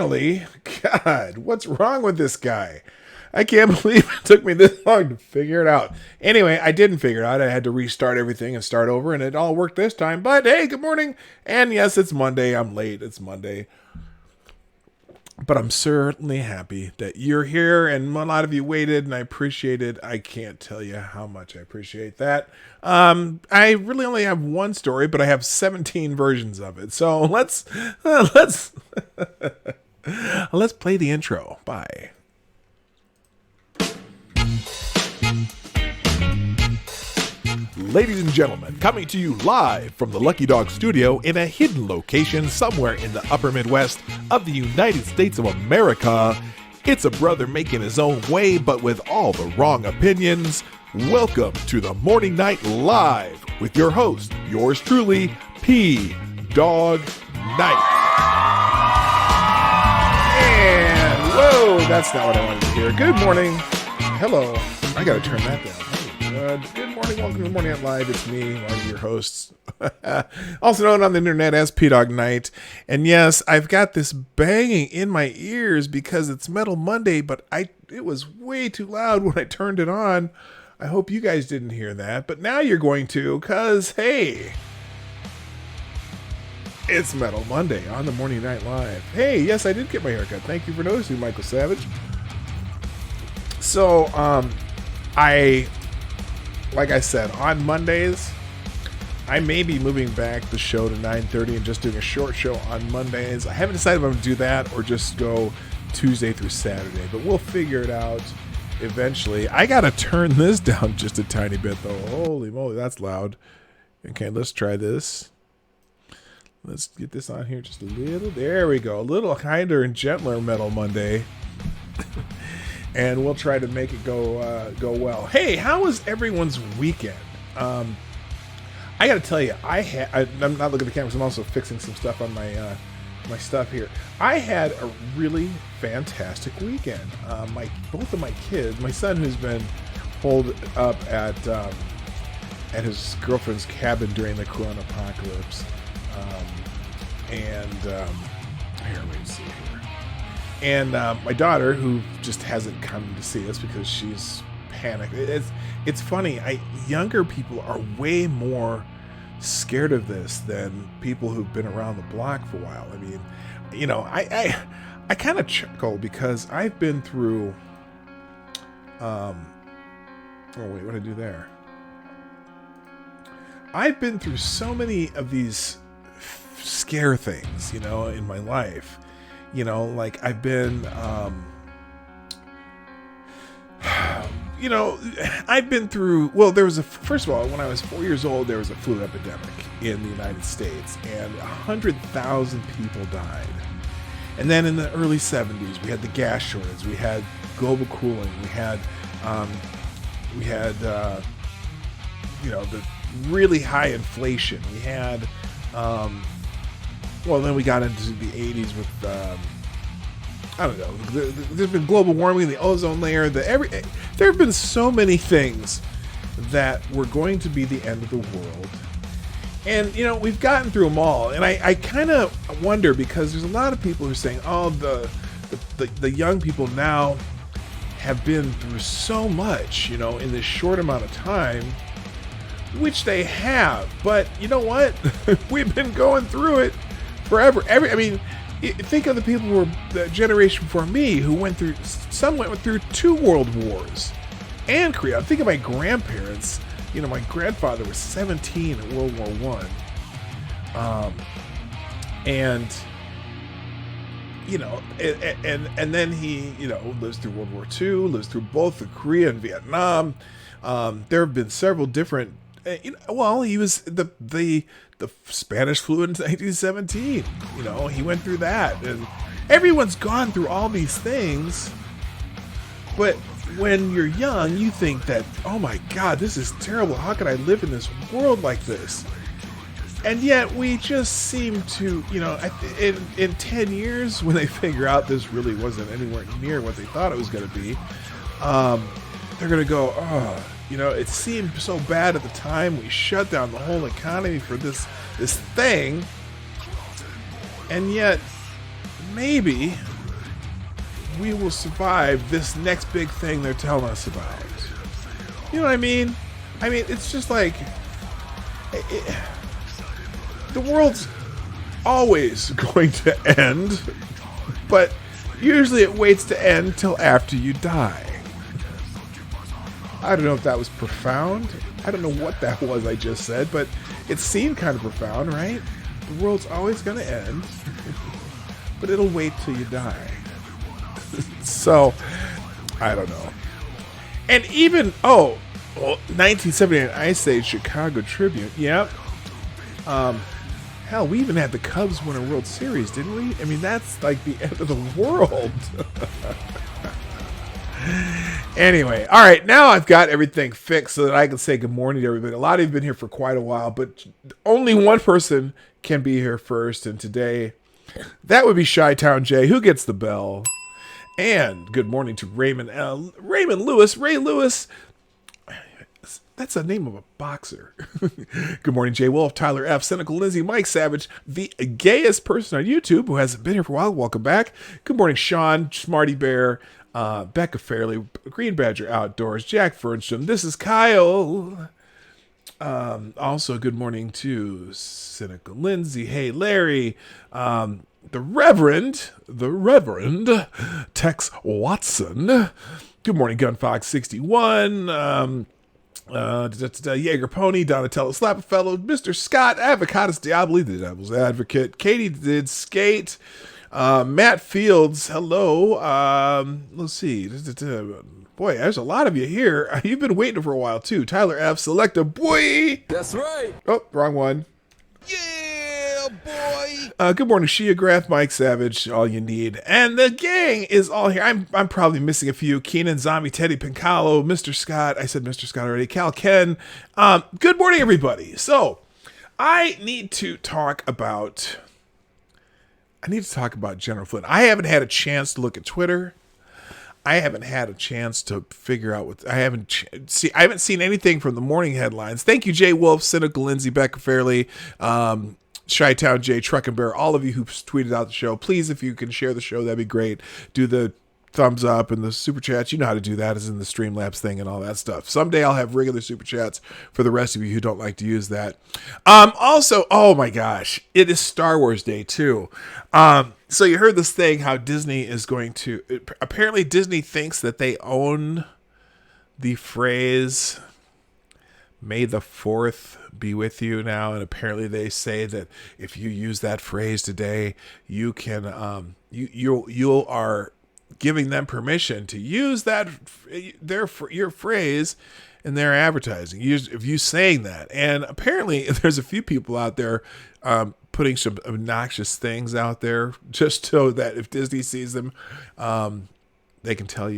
Finally, God, what's wrong with this guy? I can't believe it took me this long to figure it out. Anyway, I didn't figure it out. I had to restart everything and start over, and it all worked this time. But hey, good morning. And yes, it's Monday. I'm late. It's Monday. But I'm certainly happy that you're here, and a lot of you waited, and I appreciate it. I can't tell you how much I appreciate that. I really only have one story, but I have 17 versions of it. So let's play the intro. Bye. Ladies and gentlemen, coming to you live from the Lucky Dog studio in a hidden location somewhere in the upper Midwest of the United States of America, it's a brother making his own way, but with all the wrong opinions. Welcome to the Morning Night Live with your host, yours truly, PDawg Night. And whoa, that's not what I wanted to hear. Good morning. Hello. I gotta turn that down. Good morning, welcome to the Morning Night Live. It's me, one of your hosts, also known on the internet as PDawg Night. And yes, I've got this banging in my ears because it's Metal Monday, but it was way too loud when I turned it on. I hope you guys didn't hear that, but now you're going to, because hey, it's Metal Monday on the Morning Night Live. Hey, yes, I did get my haircut. Thank you for noticing, Michael Savage. So, like I said, on Mondays, I may be moving back the show to 9:30 and just doing a short show on Mondays. I haven't decided if I'm going to do that or just go Tuesday through Saturday, but we'll figure it out eventually. I got to turn this down just a tiny bit, though. Holy moly, that's loud. Okay, let's try this. Let's get this on here just a little. There we go. A little kinder and gentler Metal Monday. And we'll try to make it go well. Hey, how was everyone's weekend? I got to tell you, I'm not looking at the camera, I'm also fixing some stuff on my stuff here. I had a really fantastic weekend. Both of my kids, my son who's been holed up at his girlfriend's cabin during the Corona apocalypse, here, let me see here. And my daughter, who just hasn't come to see us because she's panicked. It's funny. Younger people are way more scared of this than people who've been around the block for a while. I mean, you know, I kind of chuckle because I've been through. Oh wait, what did I do there? I've been through so many of these scare things, you know, in my life. You know, like I've been, you know, I've been through, well, first of all, when I was 4 years old, there was a flu epidemic in the United States and 100,000 people died. And then in the early 70s, we had the gas shortage, we had global cooling, we had, you know, the really high inflation. We had, well, then we got into the 80s with, I don't know, there's been global warming, the ozone layer, there have been so many things that were going to be the end of the world. And, you know, we've gotten through them all. And I kind of wonder, because there's a lot of people who are saying, oh, the young people now have been through so much, you know, in this short amount of time, which they have. But you know what? We've been going through it forever. I mean, think of the people who were the generation before me who some went through 2 world wars and Korea. Think of my grandparents. You know, my grandfather was 17 in World War I. And, you know, and then he, you know, lives through World War II, lives through both the Korea and Vietnam. There have been several different, you know, well, he was the Spanish flu in 1917. You know, he went through that, and everyone's gone through all these things. But when you're young, you think that, oh my God, this is terrible. How could I live in this world like this? And yet we just seem to, you know, in 10 years, when they figure out this really wasn't anywhere near what they thought it was going to be, they're going to go, oh, you know, it seemed so bad at the time. We shut down the whole economy for this thing. And yet, maybe we will survive this next big thing they're telling us about. You know what I mean? I mean, it's just like the world's always going to end, but usually it waits to end till after you die. I don't know if that was profound. I don't know what that was I just said, but it seemed kind of profound, right? The world's always going to end, but it'll wait till you die. So, I don't know. And even, 1979 Ice Age Chicago Tribute. Yep. Hell, we even had the Cubs win a World Series, didn't we? I mean, that's like the end of the world. Anyway, all right, now I've got everything fixed so that I can say good morning to everybody. A lot of you have been here for quite a while, but only one person can be here first, and today, that would be Chi-Town Jay. Who gets the bell? And good morning to Raymond Lewis. Ray Lewis. That's the name of a boxer. Good morning, Jay Wolf, Tyler F, Cynical Lindsay, Mike Savage, the gayest person on YouTube who hasn't been here for a while. Welcome back. Good morning, Sean, Smarty Bear, Becca Fairley, Green Badger Outdoors, Jack Fernstrom. This is Kyle. Also, good morning to Cynical Lindsay. Hey, Larry. The Reverend Tex Watson. Good morning, Gunfox 61. Jaeger Pony, Donatello Slapperfellow, Mr. Scott, Avocados Diaboli, the Devil's Advocate, Katie did Skate, Matt Fields, hello. Let's see. Boy, there's a lot of you here. You've been waiting for a while too. Tyler F, Selecta Boy. That's right. Oh, wrong one. Yeah, boy. Good morning, Sheograph, Mike Savage, all you need. And the gang is all here. I'm probably missing a few. Keenan, Zombie, Teddy, Pincalo, Mr. Scott. I said Mr. Scott already. Cal, Ken. Good morning, everybody. So, I need to talk about General Flynn. I haven't had a chance to look at Twitter. I haven't had a chance to figure out what I haven't seen anything from the morning headlines. Thank you, Jay Wolf, Cynical Lindsay, Becca Fairley, Chi-Town Jay, Truck and Bear, all of you who tweeted out the show. Please, if you can share the show, that'd be great. Do the thumbs up and the super chats. You know how to do that, is in the Streamlabs thing and all that stuff. Someday I'll have regular super chats for the rest of you who don't like to use that. Also, oh my gosh, it is Star Wars Day too. So you heard this thing, how Disney is going to, apparently Disney thinks that they own the phrase, "May the 4th be with you" now. And apparently they say that if you use that phrase today, you can, you are giving them permission to use your phrase in their advertising. If you saying that, and apparently there's a few people out there putting some obnoxious things out there just so that if Disney sees them, they can tell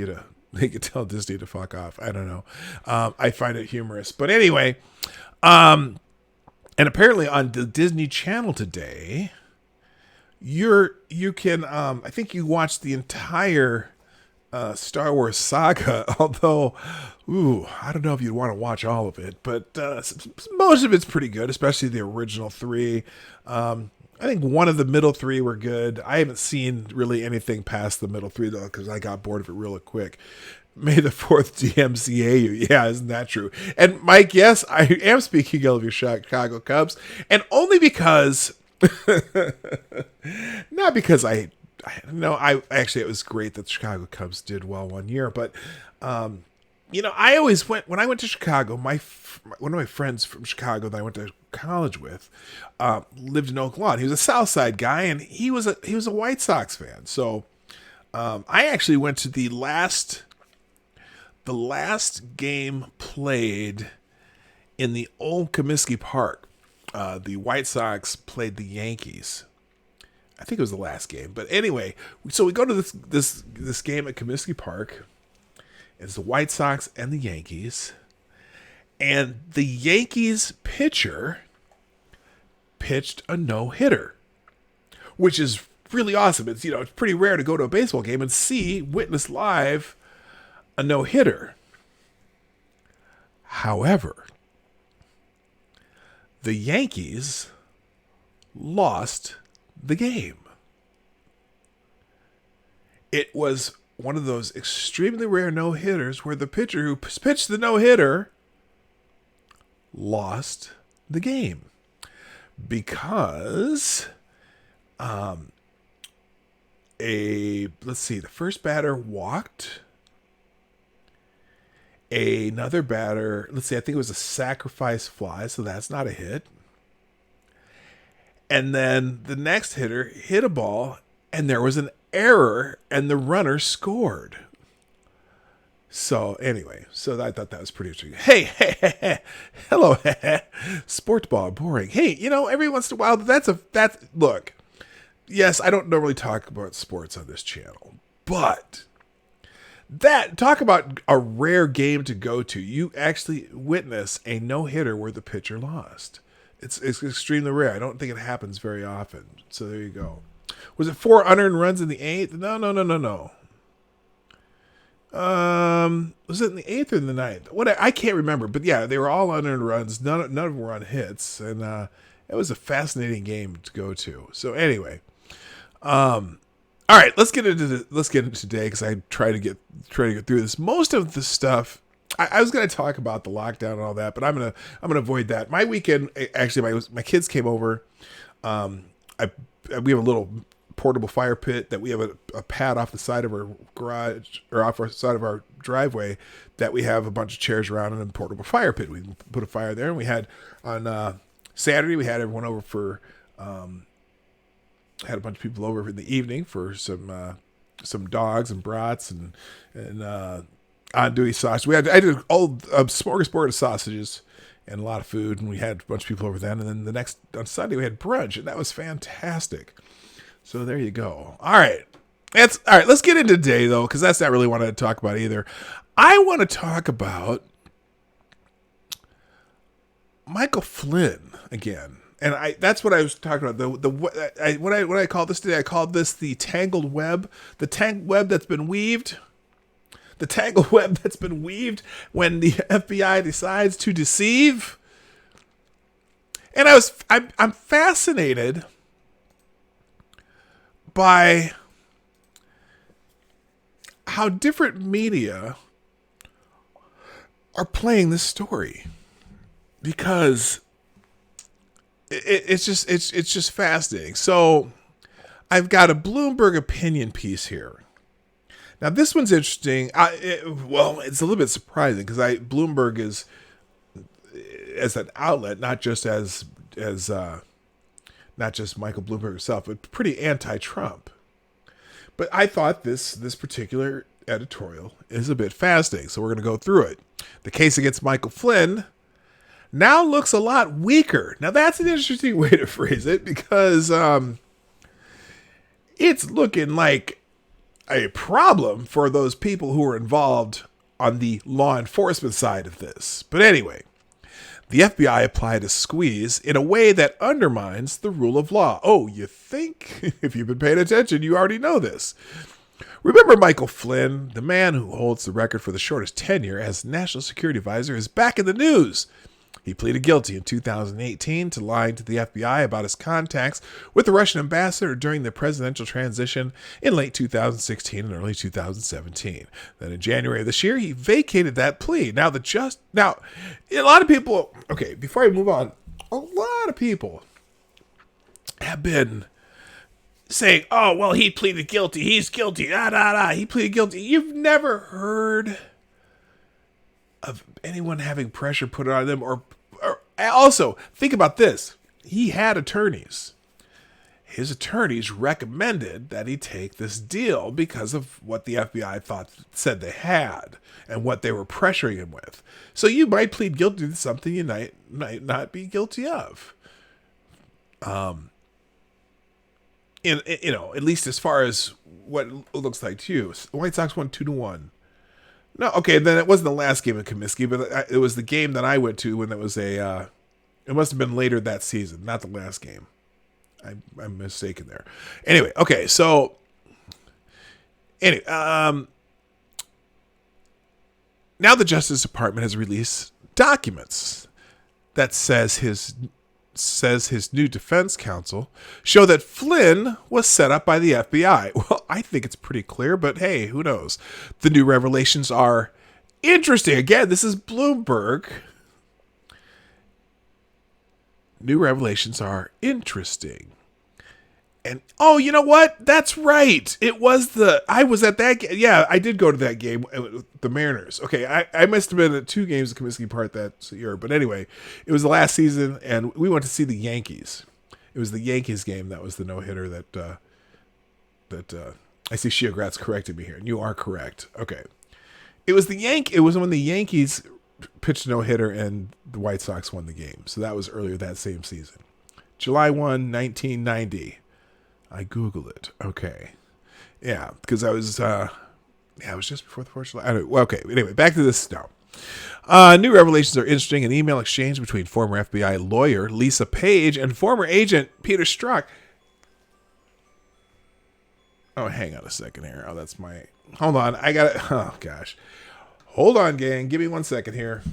Disney to fuck off. I don't know. I find it humorous, but anyway, and apparently on the Disney Channel today, you can I think you watched the entire Star Wars saga, although I don't know if you'd want to watch all of it, but most of it's pretty good, especially the original 3. I think one of the middle 3 were good. I haven't seen really anything past the middle 3 though, because I got bored of it really quick. May the 4th DMCA you. Yeah, isn't that true? And Mike, yes, I am speaking ill of your Chicago Cubs, and only because not because I actually, it was great that the Chicago Cubs did well one year, but I always when I went to Chicago, one of my friends from Chicago that I went to college with lived in Oak Lawn. He was a South Side guy, and he was a White Sox fan. So I actually went to the last game played in the old Comiskey Park. The White Sox played the Yankees. I think it was the last game. But anyway, so we go to this game at Comiskey Park. It's the White Sox and the Yankees. And the Yankees pitcher pitched a no-hitter, which is really awesome. It's pretty rare to go to a baseball game and witness live a no-hitter. However, the Yankees lost the game. It was one of those extremely rare no-hitters where the pitcher who pitched the no-hitter lost the game because the first batter walked. Another batter, I think it was a sacrifice fly, so that's not a hit. And then the next hitter hit a ball, and there was an error, and the runner scored. So anyway, I thought that was pretty interesting. Hey, hello, sport ball, boring. Hey, every once in a while, look. Yes, I don't normally talk about sports on this channel, but talk about a rare game to go to. You actually witness a no-hitter where the pitcher lost. It's extremely rare. I don't think it happens very often. So there you go. Was it 4 unearned runs in the 8th? No. Was it in the 8th or in the 9th? I can't remember. But yeah, they were all unearned runs. None of them were on hits, and it was a fascinating game to go to. So anyway, all right, let's get into today because I try to get through this. Most of the stuff I was going to talk about the lockdown and all that, but I'm gonna avoid that. My weekend, actually, my kids came over. We have a little portable fire pit that we have a pad off the side of our garage or off our side of our driveway that we have a bunch of chairs around and a portable fire pit. We put a fire there, and we had on Saturday we had everyone over for had a bunch of people over in the evening for some dogs and brats and andouille sausage. I did a smorgasbord of sausages and a lot of food, and we had a bunch of people over then. And then on Sunday we had brunch, and that was fantastic. So there you go. All right. All right. Let's get into today though, because that's not really what I want to talk about either. I want to talk about Michael Flynn again. And that's what I was talking about. What I call this today, I called this the tangled web, the tangled web that's been weaved. The tangled web that's been weaved when the FBI decides to deceive. And I'm fascinated by how different media are playing this story, because it's just fascinating. So I've got a Bloomberg opinion piece here. Now this one's interesting. It's a little bit surprising because Bloomberg is as an outlet, not just as not just Michael Bloomberg himself, but pretty anti-Trump. But I thought this particular editorial is a bit fascinating, so we're going to go through it. The case against Michael Flynn now looks a lot weaker. Now that's an interesting way to phrase it, because it's looking like a problem for those people who are involved on the law enforcement side of this. But anyway, the FBI applied a squeeze in a way that undermines the rule of law. Oh, you think? If you've been paying attention, you already know this. Remember Michael Flynn, the man who holds the record for the shortest tenure as National Security Advisor, is back in the news. He pleaded guilty in 2018 to lying to the FBI about his contacts with the Russian ambassador during the presidential transition in late 2016 and early 2017. Then in January of this year, he vacated that plea. Now, a lot of people, okay, before I move on, a lot of people have been saying, oh, well, he pleaded guilty. He's guilty. He pleaded guilty. You've never heard of anyone having pressure put on them, or also think about this. He had attorneys. His attorneys recommended that he take this deal because of what the FBI said they had and what they were pressuring him with. So you might plead guilty to something you might not be guilty of. At least as far as what it looks like to you. The White Sox won 2-1. No, okay, then it wasn't the last game of Comiskey, but it was the game that I went to when it was it must have been later that season, not the last game. I'm mistaken there. Anyway, okay, so now the Justice Department has released documents that says his says his new defense counsel, show that Flynn was set up by the FBI. Well, I think it's pretty clear, but hey, who knows? The new revelations are interesting. Again, this is Bloomberg. New revelations are interesting. And, oh, you know what? That's right. I was at that game. Yeah, I did go to that game with the Mariners. Okay, I must have been at 2 games of Comiskey Park that year. But anyway, it was the last season, and we went to see the Yankees. It was the Yankees game that was the no-hitter that I see Shia Gratz correcting me here, and you are correct. Okay. It was when the Yankees pitched a no-hitter and the White Sox won the game. So that was earlier that same season. July 1, 1990. I Googled it. Okay. Yeah, because it was just before the 4th of July. Well, okay, anyway, back to this now. New revelations are interesting. An email exchange between former FBI lawyer Lisa Page and former agent Peter Strzok. Oh, hang on a second here. Oh, that's my... Hold on. I got it. Oh, gosh. Hold on, gang. Give me 1 second here.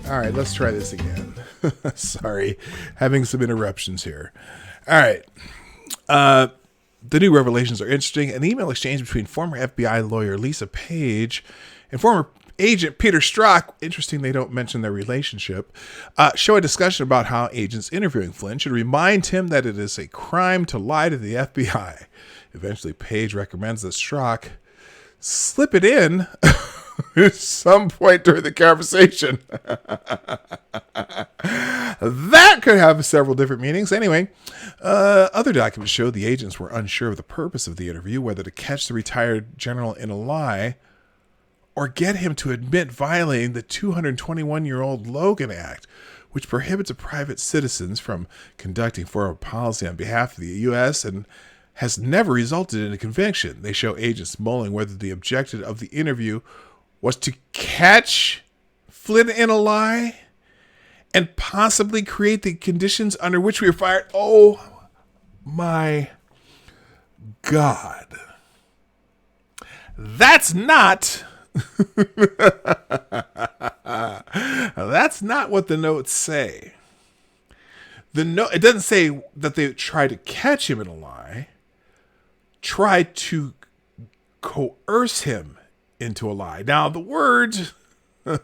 All right, let's try this again. Sorry, having some interruptions here. All right. The new revelations are interesting. An email exchange between former FBI lawyer Lisa Page and former agent Peter Strzok, interesting they don't mention their relationship, show a discussion about how agents interviewing Flynn should remind him that it is a crime to lie to the FBI. Eventually, Page recommends that Strzok slip it in at some point during the conversation. That could have several different meanings. Anyway, other documents show the agents were unsure of the purpose of the interview, whether to catch the retired general in a lie or get him to admit violating the 221-year-old Logan Act, which prohibits private citizens from conducting foreign policy on behalf of the U.S. and has never resulted in a conviction. They show agents mulling whether the objective of the interview was to catch Flynn in a lie and possibly create the conditions under which we were fired. Oh my God. That's not that's not what the notes say. It doesn't say that they tried to catch him in a lie. Tried to coerce him into a lie. Now the word oh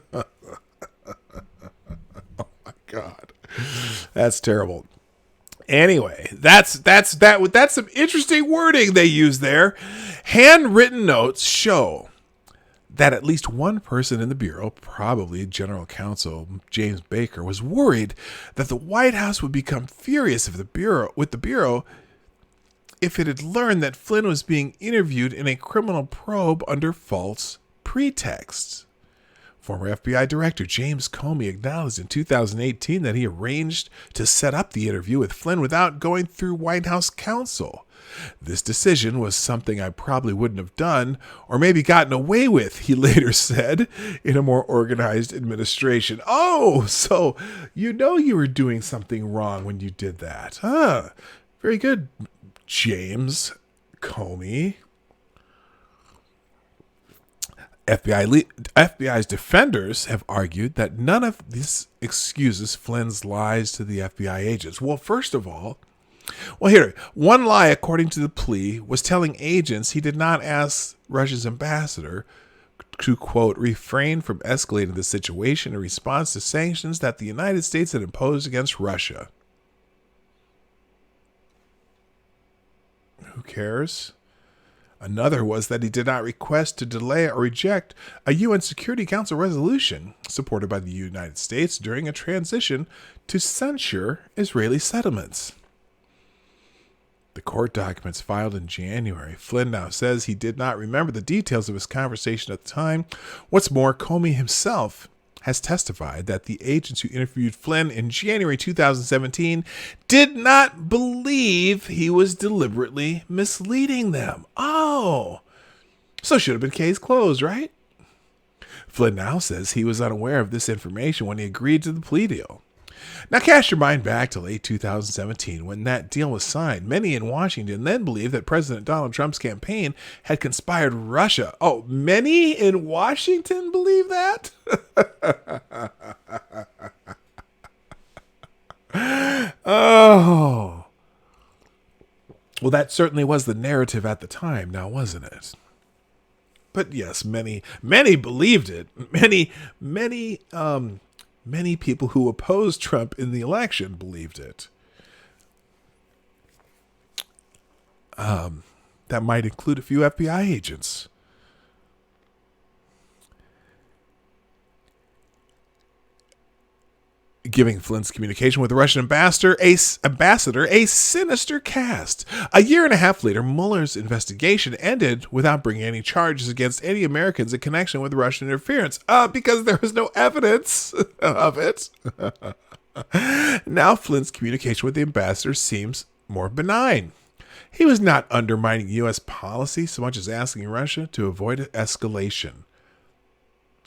my God. That's terrible. Anyway, that's some interesting wording they use there. Handwritten notes show that at least one person in the Bureau, probably General Counsel James Baker, was worried that the White House would become furious with the Bureau if it had learned that Flynn was being interviewed in a criminal probe under false pretexts. Former FBI Director James Comey acknowledged in 2018 that he arranged to set up the interview with Flynn without going through White House counsel. This decision was something I probably wouldn't have done or maybe gotten away with, he later said, in a more organized administration. Oh, so you know you were doing something wrong when you did that. Huh. Very good, James Comey. FBI's defenders have argued that none of this excuses Flynn's lies to the FBI agents. Well, first of all, one lie, according to the plea, was telling agents he did not ask Russia's ambassador to, quote, refrain from escalating the situation in response to sanctions that the United States had imposed against Russia. Who cares? Another was that he did not request to delay or reject a UN Security Council resolution supported by the United States during a transition to censure Israeli settlements. The court documents filed in January. Flynn now says he did not remember the details of his conversation at the time. What's more, Comey himself has testified that the agents who interviewed Flynn in January 2017 did not believe he was deliberately misleading them. Oh, so should have been case closed, right? Flynn now says he was unaware of this information when he agreed to the plea deal. Now cast your mind back to late 2017 when that deal was signed. Many in Washington then believed that President Donald Trump's campaign had conspired Russia. Oh, many in Washington believe that? Oh. Well, that certainly was the narrative at the time, now wasn't it? But yes, many believed it. Many people who opposed Trump in the election believed it. That might include a few FBI agents. Giving Flynn's communication with the Russian ambassador a sinister cast. A year and a half later, Mueller's investigation ended without bringing any charges against any Americans in connection with Russian interference, because there was no evidence of it. Now Flynn's communication with the ambassador seems more benign. He was not undermining U.S. policy so much as asking Russia to avoid escalation.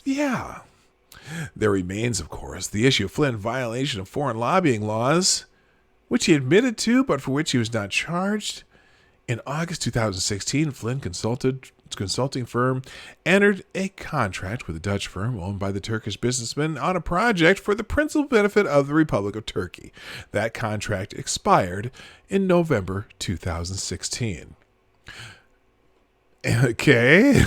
Yeah. There remains, of course, the issue of Flynn's violation of foreign lobbying laws, which he admitted to, but for which he was not charged. In August 2016, Flynn consulting firm entered a contract with a Dutch firm owned by the Turkish businessman on a project for the principal benefit of the Republic of Turkey. That contract expired in November 2016. Okay.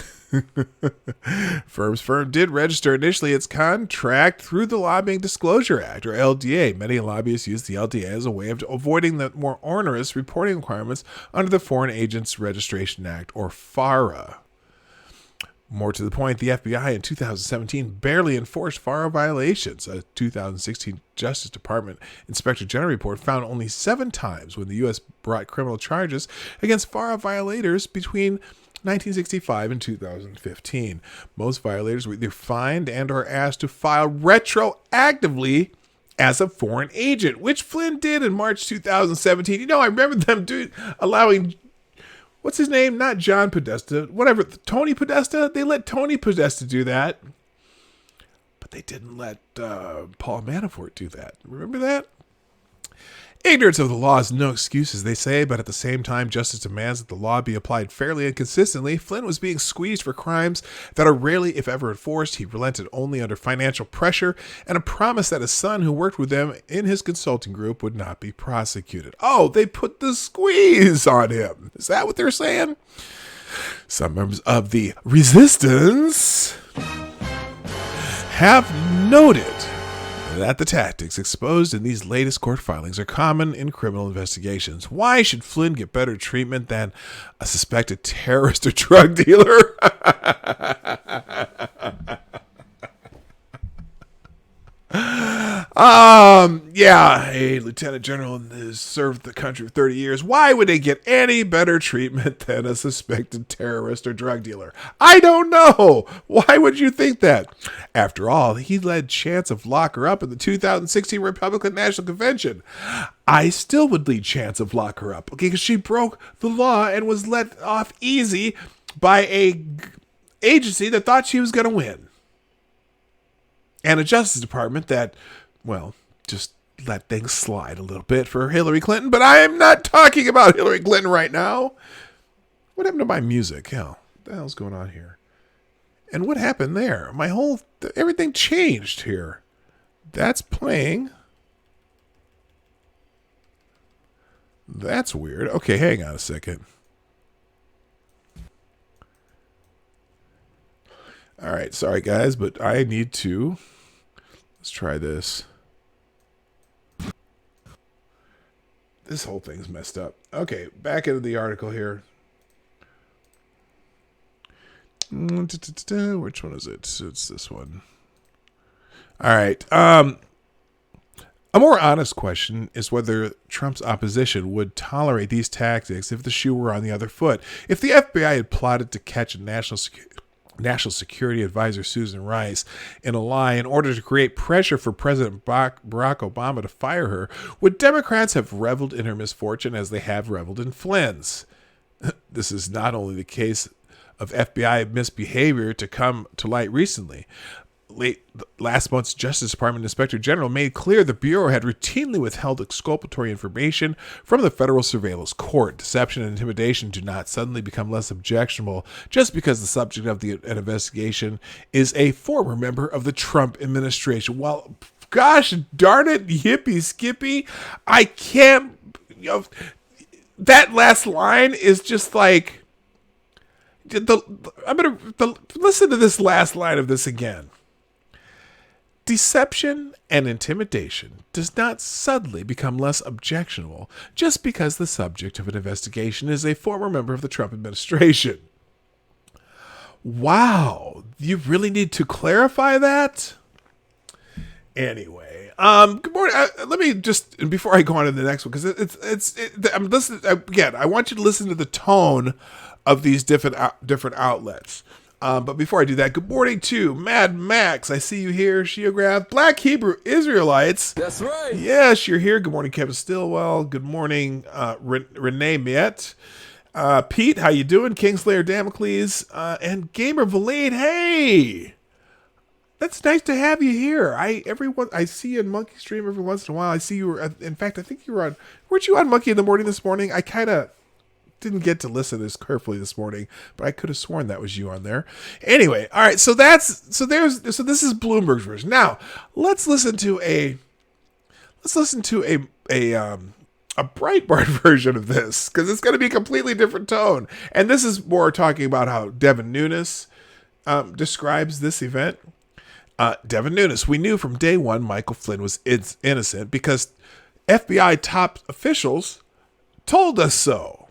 Firm did register initially its contract through the Lobbying Disclosure Act, or LDA. Many lobbyists use the LDA as a way of avoiding the more onerous reporting requirements under the Foreign Agents Registration Act, or FARA. More to the point, the FBI in 2017 barely enforced FARA violations. A 2016 Justice Department Inspector General report found only 7 times when the U.S. brought criminal charges against FARA violators between 1965 and 2015. Most violators were either fined and or asked to file retroactively as a foreign agent, which Flynn did in March 2017. You know, I remember them allowing, what's his name? Not John Podesta, whatever, Tony Podesta. They let Tony Podesta do that, but they didn't let Paul Manafort do that. Remember that? Ignorance of the law is no excuse, as they say, but at the same time, justice demands that the law be applied fairly and consistently. Flynn was being squeezed for crimes that are rarely, if ever, enforced. He relented only under financial pressure and a promise that his son, who worked with them in his consulting group, would not be prosecuted. Oh, they put the squeeze on him. Is that what they're saying? Some members of the resistance have noted that the tactics exposed in these latest court filings are common in criminal investigations. Why should Flynn get better treatment than a suspected terrorist or drug dealer? Yeah, a lieutenant general has served the country for 30 years. Why would they get any better treatment than a suspected terrorist or drug dealer? I don't know. Why would you think that? After all, he led chants of lock her up in the 2016 Republican National Convention. I still would lead chants of lock her up, okay, because she broke the law and was let off easy by a agency that thought she was going to win. And a Justice Department that, well, just let things slide a little bit for Hillary Clinton. But I am not talking about Hillary Clinton right now. What happened to my music? Hell, what the hell's going on here? And what happened there? Everything changed here. That's playing. That's weird. Okay, hang on a second. All right, sorry guys, but I need to. Let's try this. This whole thing's messed up. Okay, back into the article here. Which one is it? It's this one. All right. A more honest question is whether Trump's opposition would tolerate these tactics if the shoe were on the other foot. If the FBI had plotted to catch a national security advisor, Susan Rice, in a lie in order to create pressure for President Barack Obama to fire her, would Democrats have reveled in her misfortune as they have reveled in Flynn's? This is not only the case of FBI misbehavior to come to light recently. Last month's Justice Department Inspector General made clear the Bureau had routinely withheld exculpatory information from the federal surveillance court. Deception and intimidation do not suddenly become less objectionable just because the subject of an investigation is a former member of the Trump administration. Well, gosh darn it, yippee skippy, I can't, that last line is just like, I'm going to listen to this last line of this again. Deception and intimidation does not suddenly become less objectionable just because the subject of an investigation is a former member of the Trump administration. Wow, you really need to clarify that? Anyway, good morning. Let me just, before I go on to the next one, because I'm listening again. I want you to listen to the tone of these different outlets. But before I do that, good morning to Mad Max. I see you here. Sheograph, Black Hebrew Israelites. That's right. Yes, you're here. Good morning, Kevin Stillwell. Good morning, Renee Miet. Pete, how you doing? Kingslayer Damocles and Gamer Valade. Hey, that's nice to have you here. I see you in Monkey Stream every once in a while. I see you were. In fact, I think you were on. Weren't you on Monkey in the Morning this morning? I kind of didn't get to listen as carefully this morning, but I could have sworn that was you on there. Anyway, all right. So this is Bloomberg's version. Now let's listen to a Breitbart version of this, because it's going to be a completely different tone. And this is more talking about how Devin Nunes describes this event. Devin Nunes, we knew from day one Michael Flynn was innocent because FBI top officials told us so.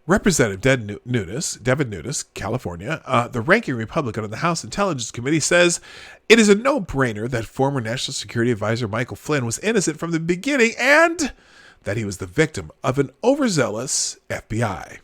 Representative Devin Nunes, California, the ranking Republican on the House Intelligence Committee, says it is a no-brainer that former National Security Advisor Michael Flynn was innocent from the beginning and that he was the victim of an overzealous FBI.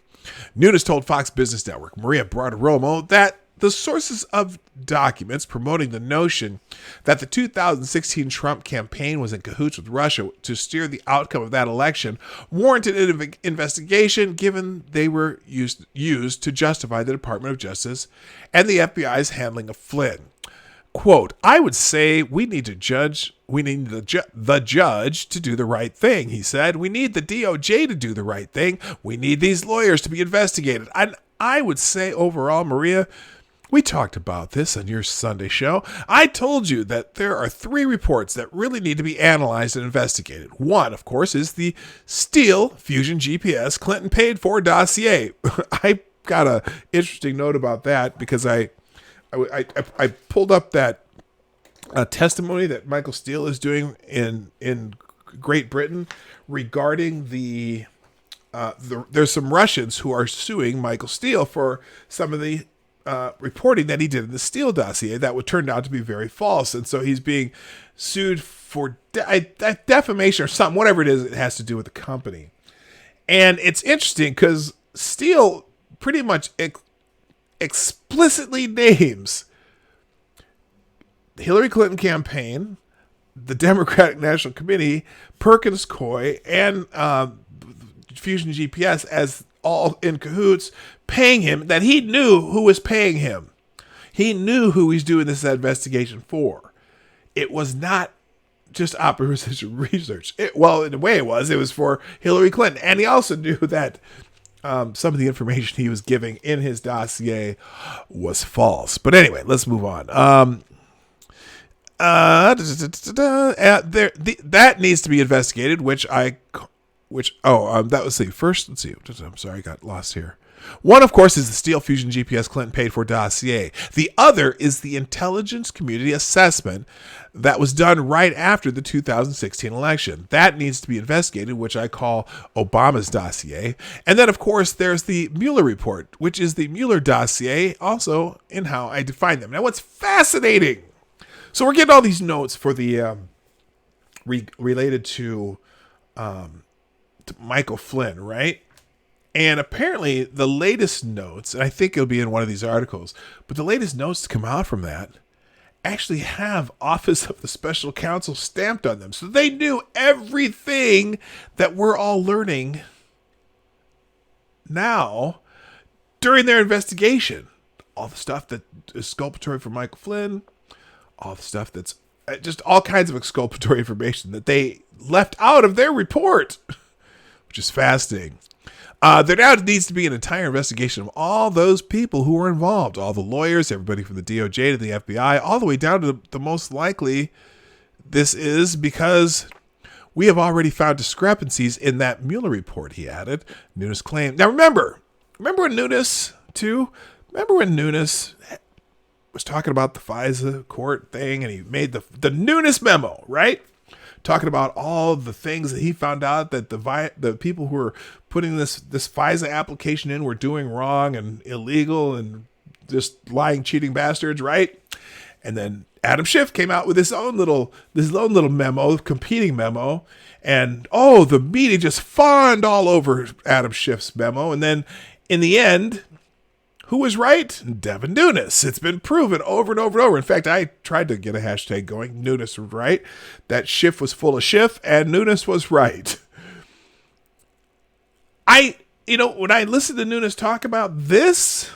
Nunes told Fox Business Network Maria Bartiromo that the sources of documents promoting the notion that the 2016 Trump campaign was in cahoots with Russia to steer the outcome of that election warranted an investigation, given they were used to justify the Department of Justice and the FBI's handling of Flynn. Quote, I would say we need the judge to do the right thing, he said. We need the DOJ to do the right thing. We need these lawyers to be investigated. And I would say overall, Maria, we talked about this on your Sunday show. I told you that there are 3 reports that really need to be analyzed and investigated. One, of course, is the Steele Fusion GPS Clinton paid for dossier. I got an interesting note about that because I pulled up that testimony that Michael Steele is doing in Great Britain regarding there's some Russians who are suing Michael Steele for some of the reporting that he did in the Steele dossier that would turn out to be very false. And so he's being sued for defamation or something, whatever it is, it has to do with the company. And it's interesting because Steele pretty much explicitly names the Hillary Clinton campaign, the Democratic National Committee, Perkins Coie, and Fusion GPS as all in cahoots, paying him, that he knew who was paying him. He knew who he's doing this investigation for. It was not just opposition research. Well, in a way it was for Hillary Clinton. And he also knew that some of the information he was giving in his dossier was false. But anyway, let's move on. That needs to be investigated, which I that was the first. Let's see. I'm sorry, I got lost here. One, of course, is the Steel Fusion GPS Clinton paid for dossier. The other is the intelligence community assessment that was done right after the 2016 election. That needs to be investigated, which I call Obama's dossier. And then, of course, there's the Mueller report, which is the Mueller dossier, also in how I define them. Now, what's fascinating? So we're getting all these notes for the related to Michael Flynn, right? And apparently the latest notes, and I think it'll be in one of these articles, but the latest notes to come out from that actually have Office of the Special Counsel stamped on them. So they knew everything that we're all learning now during their investigation. All the stuff that is exculpatory for Michael Flynn, all the stuff that's just all kinds of exculpatory information that they left out of their report, which is fascinating. There now needs to be an entire investigation of all those people who were involved, all the lawyers, everybody from the DOJ to the FBI, all the way down to the most likely. This is because we have already found discrepancies in that Mueller report, he added. Nunes claimed. Now remember when Nunes was talking about the FISA court thing, and he made the Nunes memo, right? Talking about all the things that he found out that the people who were putting this FISA application in were doing wrong and illegal and just lying, cheating bastards, right? And then Adam Schiff came out with his own little memo, competing memo, and the media just fawned all over Adam Schiff's memo. And then in the end, who was right? Devin Nunes. It's been proven over and over and over. In fact, I tried to get a hashtag going. Nunes was right. That Schiff was full of Schiff, and Nunes was right. When I listen to Nunes talk about this,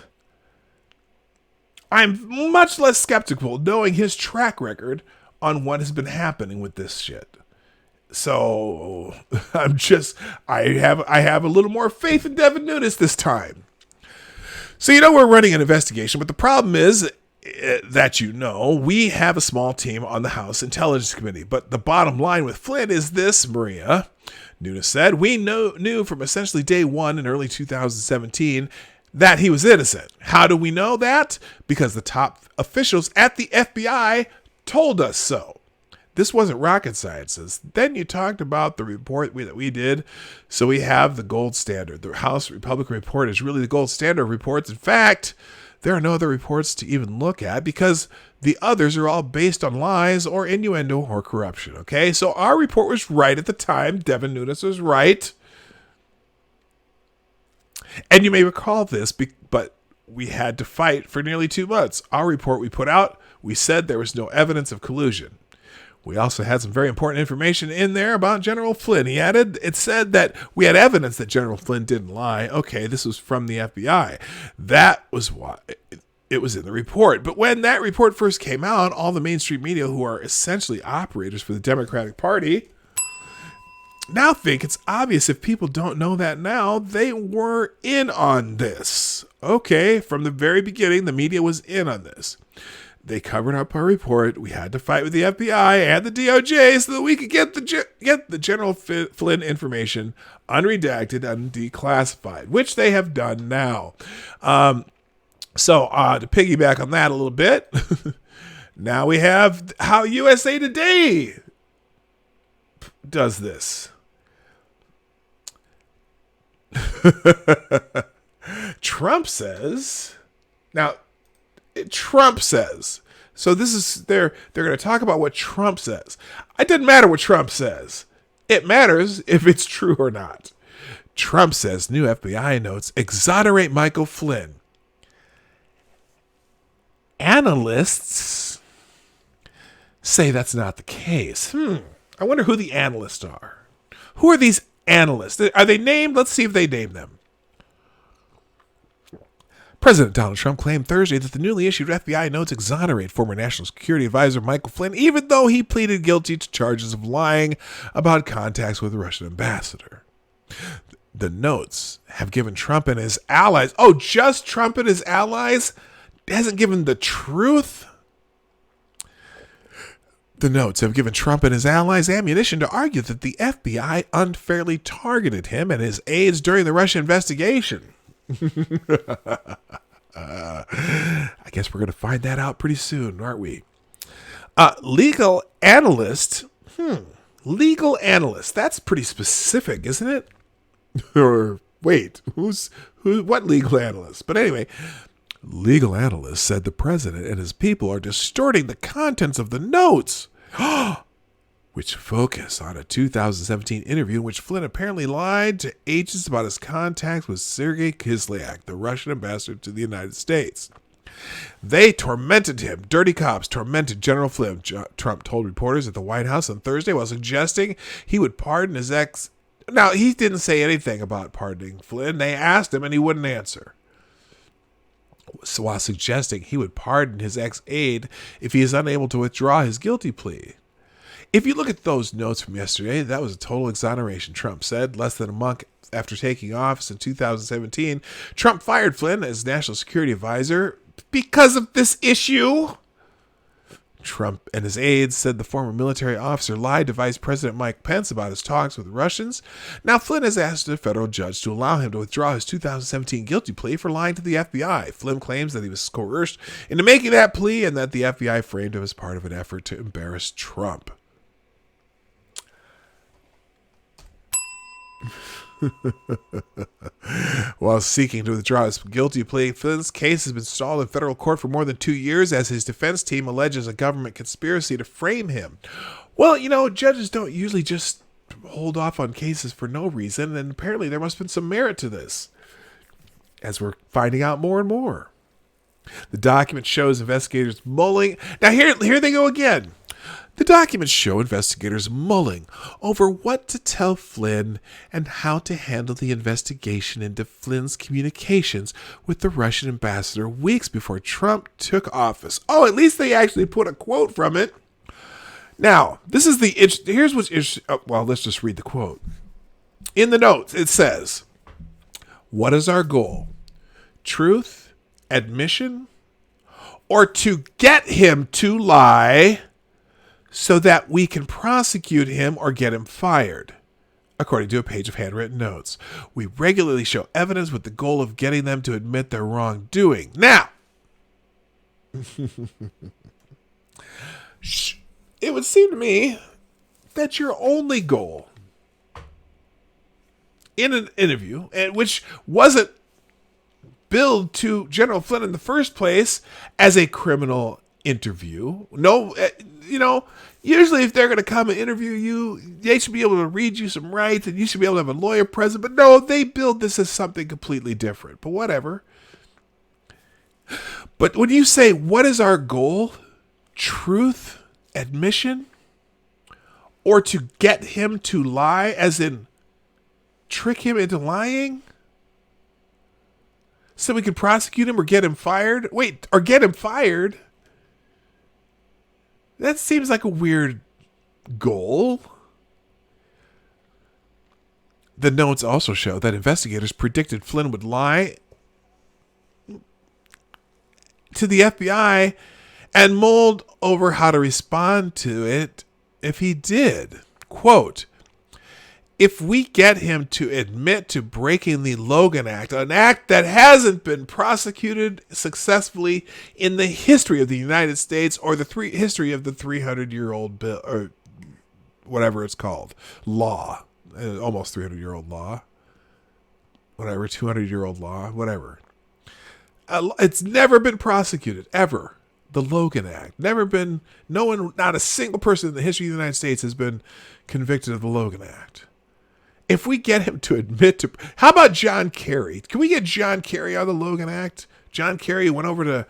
I'm much less skeptical knowing his track record on what has been happening with this shit. So I have a little more faith in Devin Nunes this time. So we're running an investigation, but the problem is that we have a small team on the House Intelligence Committee. But the bottom line with Flynn is this, Maria. Nunes said, we knew from essentially day one in early 2017 that he was innocent. How do we know that? Because the top officials at the FBI told us so. This wasn't rocket science. Then you talked about the report that we did. So we have the gold standard. The House Republican report is really the gold standard of reports. In fact, there are no other reports to even look at because the others are all based on lies or innuendo or corruption. Okay, so our report was right at the time. Devin Nunes was right. And you may recall this, but we had to fight for nearly 2 months. Our report we put out, we said there was no evidence of collusion. We also had some very important information in there about General Flynn. He added, it said that we had evidence that General Flynn didn't lie. Okay, this was from the FBI. That was why it was in the report. But when that report first came out, all the mainstream media, who are essentially operators for the Democratic Party, now think it's obvious. If people don't know that now, they were in on this. Okay, from the very beginning, the media was in on this. They covered up our report. We had to fight with the FBI and the DOJ so that we could get the General Flynn information unredacted and declassified, which they have done now. So to piggyback on that a little bit, now we have how USA Today does this. Trump says, so this is they're going to talk about what Trump says. It doesn't matter what Trump says. It matters if it's true or not. Trump says new FBI notes exonerate Michael Flynn. Analysts say that's not the case. I wonder who the analysts are. Who are these analysts? Are they named? Let's see if they name them. President Donald Trump claimed Thursday that the newly issued FBI notes exonerate former National Security Advisor Michael Flynn, even though he pleaded guilty to charges of lying about contacts with the Russian ambassador. The notes have given Trump and his allies, just Trump and his allies, hasn't given the truth. The notes have given Trump and his allies ammunition to argue that the FBI unfairly targeted him and his aides during the Russia investigation. I guess we're going to find that out pretty soon, aren't we? Legal analyst. Legal analyst. That's pretty specific, isn't it? Or wait, what legal analyst? But anyway, legal analyst said the president and his people are distorting the contents of the notes, which focus on a 2017 interview in which Flynn apparently lied to agents about his contacts with Sergei Kislyak, the Russian ambassador to the United States. They tormented him. Dirty cops tormented General Flynn, Trump told reporters at the White House on Thursday while suggesting he would pardon his ex. Now, he didn't say anything about pardoning Flynn. They asked him and he wouldn't answer. So while suggesting he would pardon his ex-aide if he is unable to withdraw his guilty plea. If you look at those notes from yesterday, that was a total exoneration, Trump said. Less than a month after taking office in 2017, Trump fired Flynn as national security advisor because of this issue. Trump and his aides said the former military officer lied to Vice President Mike Pence about his talks with Russians. Now Flynn has asked a federal judge to allow him to withdraw his 2017 guilty plea for lying to the FBI. Flynn claims that he was coerced into making that plea and that the FBI framed him as part of an effort to embarrass Trump. While seeking to withdraw his guilty plea, Flynn's case has been stalled in federal court for more than 2 years as his defense team alleges a government conspiracy to frame him. Well, judges don't usually just hold off on cases for no reason, and apparently there must have been some merit to this, as we're finding out more and more. The document shows investigators mulling. Now here they go again. The documents show investigators mulling over what to tell Flynn and how to handle the investigation into Flynn's communications with the Russian ambassador weeks before Trump took office. Oh, at least they actually put a quote from it. Now, this is here's what's interesting. Well, let's just read the quote. In the notes, it says, "What is our goal? Truth, admission, or to get him to lie so that we can prosecute him or get him fired," according to a page of handwritten notes. "We regularly show evidence with the goal of getting them to admit their wrongdoing." Now, it would seem to me that your only goal in an interview, and which wasn't billed to General Flynn in the first place as a criminal interview. No, usually if they're going to come and interview you, they should be able to read you some rights and you should be able to have a lawyer present. But no, they billed this as something completely different. But whatever. But when you say, what is our goal? Truth, admission, or to get him to lie, as in trick him into lying so we can prosecute him or get him fired? Wait, or get him fired? That seems like a weird goal. The notes also show that investigators predicted Flynn would lie to the FBI and mulled over how to respond to it if he did. Quote, "If we get him to admit to breaking the Logan Act, an act that hasn't been prosecuted successfully in the history of the United States or the history of the 300-year-old bill, or whatever it's called, law, almost 300-year-old law, whatever, 200-year-old law, whatever. It's never been prosecuted, ever. The Logan Act. Never been, not a single person in the history of the United States has been convicted of the Logan Act. If we get him to admit to, how about John Kerry? Can we get John Kerry on the Logan Act? John Kerry went over to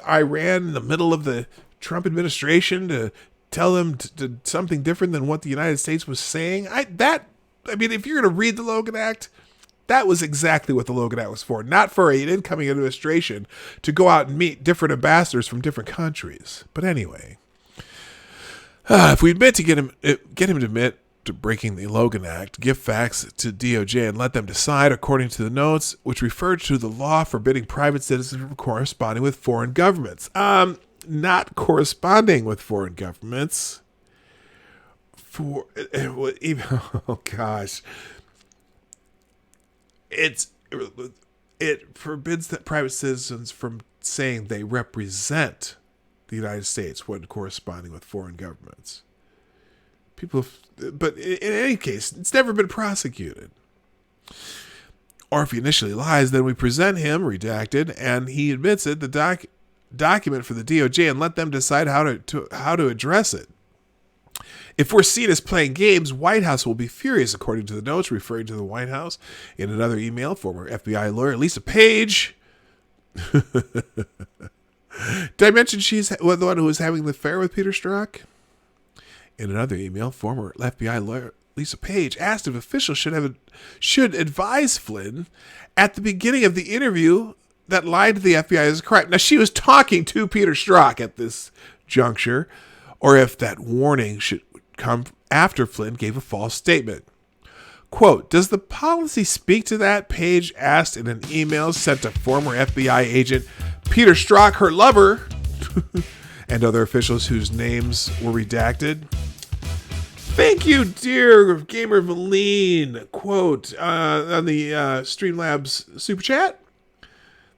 Iran in the middle of the Trump administration to tell them to something different than what the United States was saying. If you're going to read the Logan Act, that was exactly what the Logan Act was for. Not for an incoming administration to go out and meet different ambassadors from different countries. But anyway, if we get him to admit to breaking the Logan Act, give facts to DOJ and let them decide according to the notes, which referred to the law forbidding private citizens from corresponding with foreign governments. Not corresponding with foreign governments. for even, oh gosh, it forbids that private citizens from saying they represent the United States when corresponding with foreign governments. But in any case, it's never been prosecuted. Or if he initially lies, then we present him redacted, and he admits it, the document for the DOJ, and let them decide how to address it. If we're seen as playing games, White House will be furious, according to the notes referring to the White House. In another email, former FBI lawyer Lisa Page. Did I mention she's the one who was having the affair with Peter Strzok? In another email, former FBI lawyer Lisa Page asked if officials should advise Flynn at the beginning of the interview that lying to the FBI is a crime. Now, she was talking to Peter Strzok at this juncture, or if that warning should come after Flynn gave a false statement. Quote, does the policy speak to that? Page asked in an email sent to former FBI agent Peter Strzok, her lover, and other officials whose names were redacted. Thank you, dear Gamer Valine. Quote, on the Streamlabs Super Chat.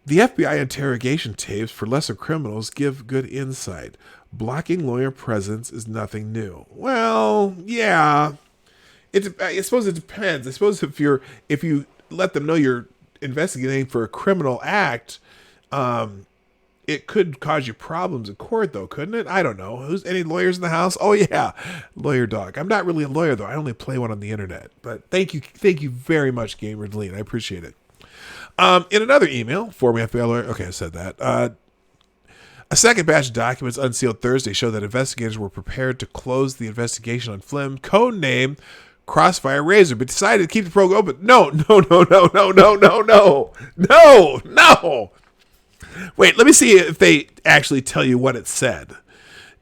The FBI interrogation tapes for lesser criminals give good insight. Blocking lawyer presence is nothing new. Well, yeah. I suppose it depends. I suppose if you let them know you're investigating for a criminal act, it could cause you problems in court, though, couldn't it? I don't know. Any lawyers in the house? Oh yeah, Lawyer Dog. I'm not really a lawyer though. I only play one on the internet. But thank you very much, Gamer Deline. I appreciate it. In another email, former FBI lawyer. Okay, I said that. A second batch of documents unsealed Thursday show that investigators were prepared to close the investigation on Flynn, codename Crossfire Razor, but decided to keep the probe open. No. Wait, let me see if they actually tell you what it said.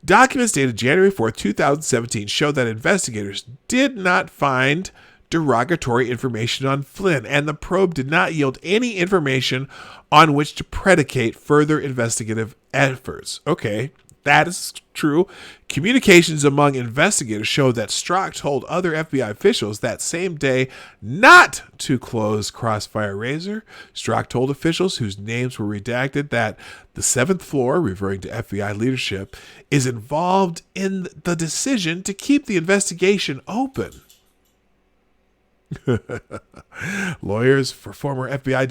Documents dated January 4th, 2017 show that investigators did not find derogatory information on Flynn, and the probe did not yield any information on which to predicate further investigative efforts. Okay, that is true. Communications among investigators show that Strzok told other FBI officials that same day not to close Crossfire Razor. Strzok told officials whose names were redacted that the seventh floor, referring to FBI leadership, is involved in the decision to keep the investigation open. Lawyers for former FBI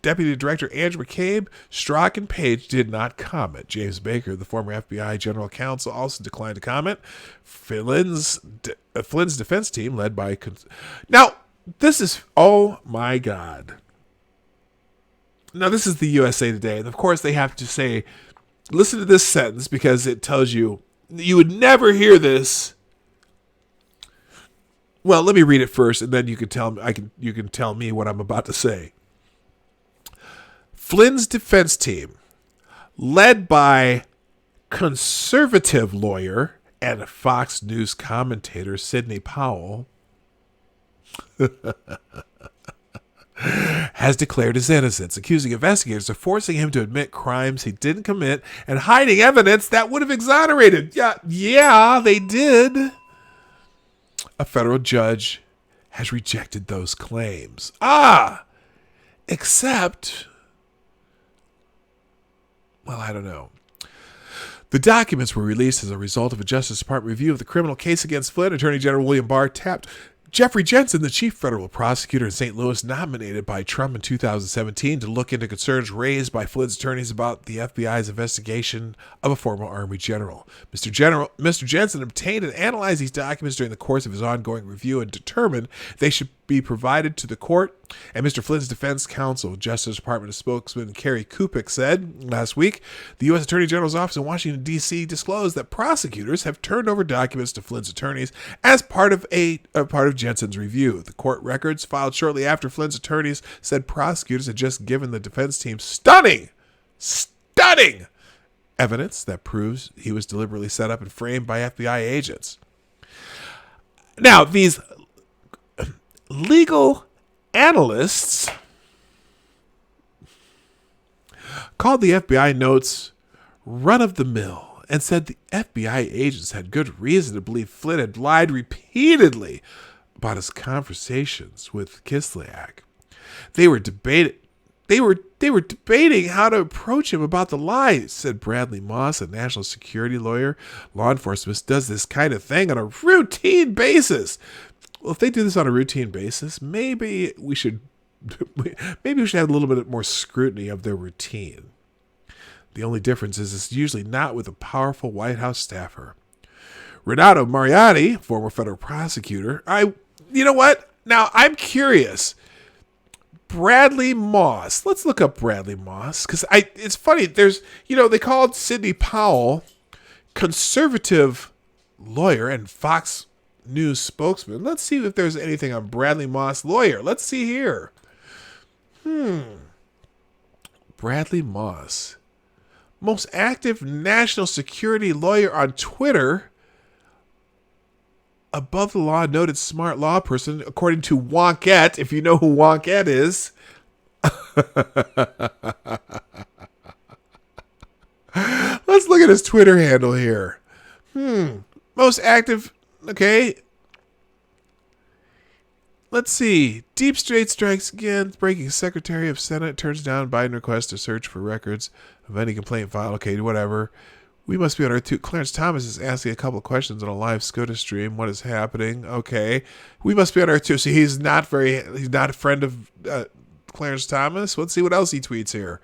Deputy Director Andrew McCabe, Strzok, and Page did not comment. James Baker, the former FBI General Counsel, also declined to comment. Flynn's defense team, led by... Now, this is... Oh, my God. Now, this is the USA Today, and of course they have to say, listen to this sentence, because it tells you would never hear this. Well, let me read it first, and then you can tell me what I'm about to say. Flynn's defense team, led by conservative lawyer and Fox News commentator Sidney Powell, has declared his innocence, accusing investigators of forcing him to admit crimes he didn't commit and hiding evidence that would have exonerated. Yeah, they did. A federal judge has rejected those claims. Except... Well, I don't know. The documents were released as a result of a Justice Department review of the criminal case against Flynn. Attorney General William Barr tapped Jeffrey Jensen, the chief federal prosecutor in St. Louis, nominated by Trump in 2017 to look into concerns raised by Flynn's attorneys about the FBI's investigation of a former Army general. Mr. Jensen obtained and analyzed these documents during the course of his ongoing review and determined they should be provided to the court. And Mr. Flynn's defense counsel, Justice Department spokesman Carrie Kupik, said last week the U.S. Attorney General's office in Washington, D.C. disclosed that prosecutors have turned over documents to Flynn's attorneys as part of Jensen's review. The court records filed shortly after Flynn's attorneys said prosecutors had just given the defense team stunning evidence that proves he was deliberately set up and framed by FBI agents. Now, these legal analysts called the FBI notes run-of-the-mill and said the FBI agents had good reason to believe Flynn had lied repeatedly about his conversations with Kislyak. They were debating how to approach him about the lie, said Bradley Moss, a national security lawyer. Law enforcement does this kind of thing on a routine basis. Well, if they do this on a routine basis, maybe we should have a little bit more scrutiny of their routine. The only difference is it's usually not with a powerful White House staffer. Renato Mariotti, former federal prosecutor. You know what? Now, I'm curious. Bradley Moss. Let's look up Bradley Moss. Because it's funny. There's, they called Sidney Powell conservative lawyer and Fox News spokesman. Let's see if there's anything on Bradley Moss lawyer. Let's see here. Bradley Moss. Most active national security lawyer on Twitter. Above the law, noted smart law person, according to Wonkette, if you know who Wonkette is. Let's look at his Twitter handle here. Most active, okay. Let's see. Deep State strikes again. Breaking Secretary of Senate turns down Biden request to search for records of any complaint filed. Okay, whatever. We must be on our two. Clarence Thomas is asking a couple of questions on a live SCOTUS stream. What is happening? Okay. We must be on our two. So he's not a friend of Clarence Thomas. Let's see what else he tweets here.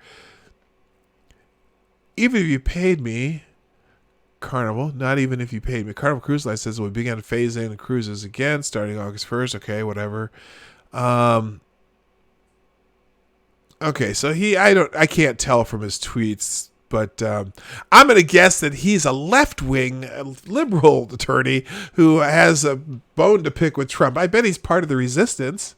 Even if you paid me, Carnival, not even if you paid me. Carnival Cruise Line says we began phasing the cruises again starting August 1st. Okay, whatever. Okay, so I can't tell from his tweets, but I'm going to guess that he's a left-wing liberal attorney who has a bone to pick with Trump. I bet he's part of the resistance.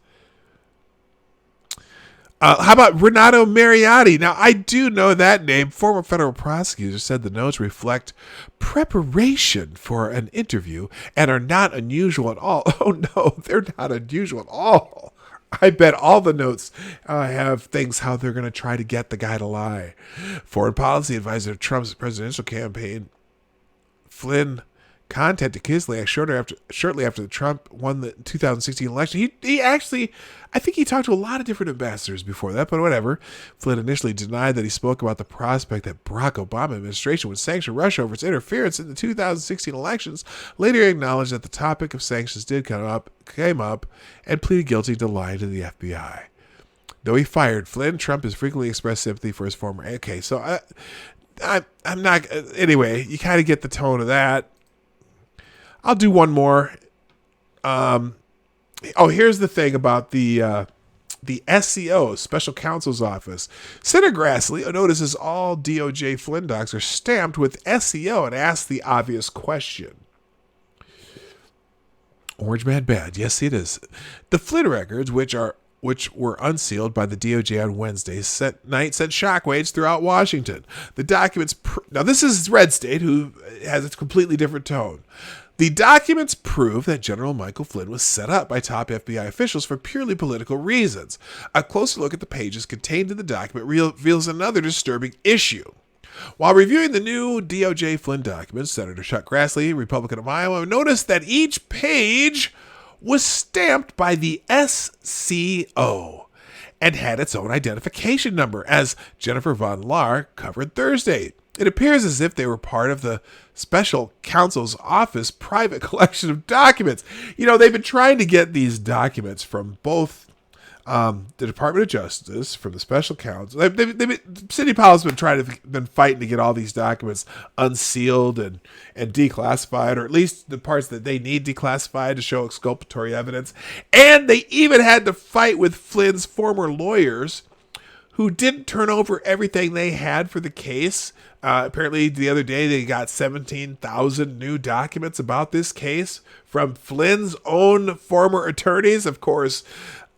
How about Renato Mariotti? Now, I do know that name. Former federal prosecutor said the notes reflect preparation for an interview and are not unusual at all. Oh, no, they're not unusual at all. I bet all the notes have things how they're going to try to get the guy to lie. Foreign policy advisor to Trump's presidential campaign, Flynn contacted Kislyak shortly after the Trump won the 2016 election. He actually, I think he talked to a lot of different ambassadors before that, but whatever. Flynn initially denied that he spoke about the prospect that Barack Obama administration would sanction Russia over its interference in the 2016 elections. Later, he acknowledged that the topic of sanctions came up, and pleaded guilty to lying to the FBI. Though he fired Flynn, Trump has frequently expressed sympathy for his former. Okay, so I'm not. Anyway, you kind of get the tone of that. I'll do one more. Here's the thing about the SCO, Special Counsel's Office. Senator Grassley notices all DOJ Flynn docs are stamped with SCO and asks the obvious question. Orange Man bad. Yes, it is. The Flynn records, which were unsealed by the DOJ on Wednesday night, sent shockwaves throughout Washington. The documents... Now, this is Red State, who has a completely different tone. The documents prove that General Michael Flynn was set up by top FBI officials for purely political reasons. A closer look at the pages contained in the document reveals another disturbing issue. While reviewing the new DOJ Flynn documents, Senator Chuck Grassley, Republican of Iowa, noticed that each page was stamped by the SCO and had its own identification number, as Jennifer Von Lahr covered Thursday. It appears as if they were part of the special counsel's office private collection of documents. They've been trying to get these documents from both the Department of Justice, from the special counsel. Sidney Powell's been fighting to get all these documents unsealed and declassified, or at least the parts that they need declassified to show exculpatory evidence. And they even had to fight with Flynn's former lawyers, who didn't turn over everything they had for the case. Apparently, the other day, they got 17,000 new documents about this case from Flynn's own former attorneys. Of course,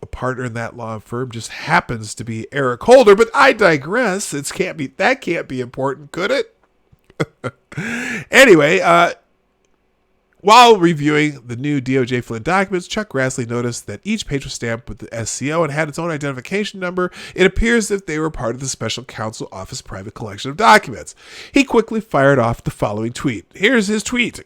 a partner in that law firm just happens to be Eric Holder, but I digress. That can't be important, could it? Anyway, While reviewing the new DOJ Flynn documents, Chuck Grassley noticed that each page was stamped with the SCO and had its own identification number. It appears that they were part of the Special Counsel Office private collection of documents. He quickly fired off the following tweet. Here's his tweet.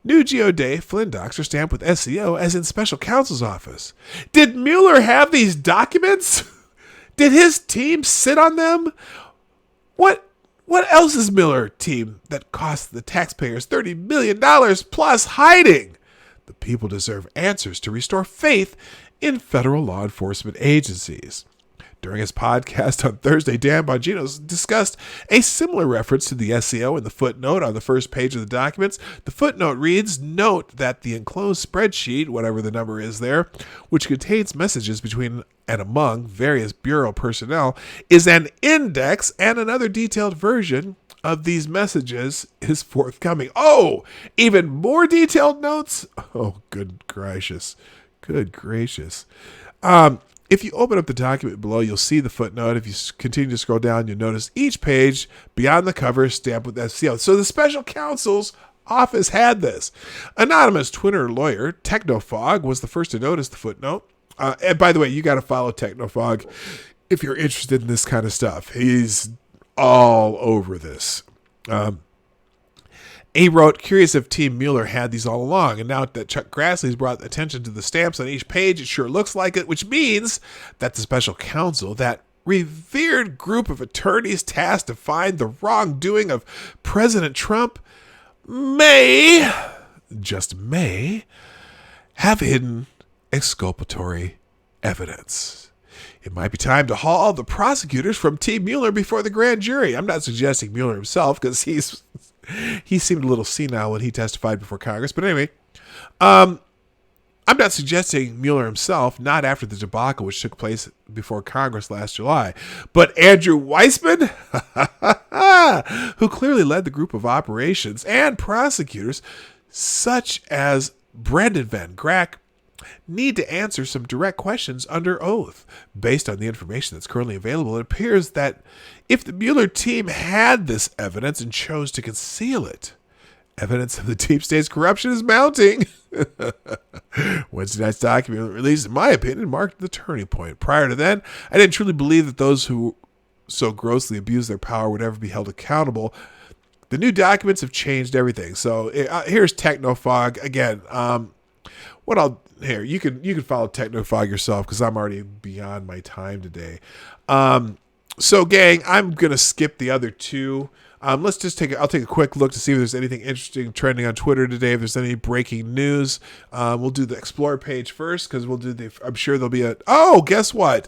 New DOJ Flynn docs are stamped with SCO as in Special Counsel's Office. Did Mueller have these documents? Did his team sit on them? What else is Miller team that cost the taxpayers $30 million plus hiding? The people deserve answers to restore faith in federal law enforcement agencies. During his podcast on Thursday, Dan Bongino discussed a similar reference to the SCO in the footnote on the first page of the documents. The footnote reads, note that the enclosed spreadsheet, whatever the number is there, which contains messages between and among various bureau personnel, is an index, and another detailed version of these messages is forthcoming. Oh, even more detailed notes? Oh, good gracious. Good gracious. If you open up the document below, you'll see the footnote. If you continue to scroll down, you'll notice each page beyond the cover is stamped with SCO. So the special counsel's office had this. Anonymous Twitter lawyer TechnoFog was the first to notice the footnote. And by the way, you got to follow TechnoFog if you're interested in this kind of stuff. He's all over this. He wrote, curious if Team Mueller had these all along. And now that Chuck Grassley's brought attention to the stamps on each page, it sure looks like it, which means that the special counsel, that revered group of attorneys tasked to find the wrongdoing of President Trump, may, just may, have hidden exculpatory evidence. It might be time to haul the prosecutors from Team Mueller before the grand jury. I'm not suggesting Mueller himself because he seemed a little senile when he testified before Congress. But anyway, I'm not suggesting Mueller himself, not after the debacle which took place before Congress last July, but Andrew Weissman, who clearly led the group of operations and prosecutors, such as Brendan Van Grack, need to answer some direct questions under oath. Based on the information that's currently available, it appears that if the Mueller team had this evidence and chose to conceal it, evidence of the deep state's corruption is mounting. Wednesday night's document release, in my opinion, marked the turning point. Prior to then, I didn't truly believe that those who so grossly abused their power would ever be held accountable. The new documents have changed everything. So here's TechnoFog again. You can follow TechnoFog yourself because I'm already beyond my time today. So gang, I'm gonna skip the other two. Let's just I'll take a quick look to see if there's anything interesting trending on Twitter today. If there's any breaking news, we'll do the Explore page first because I'm sure there'll be guess what?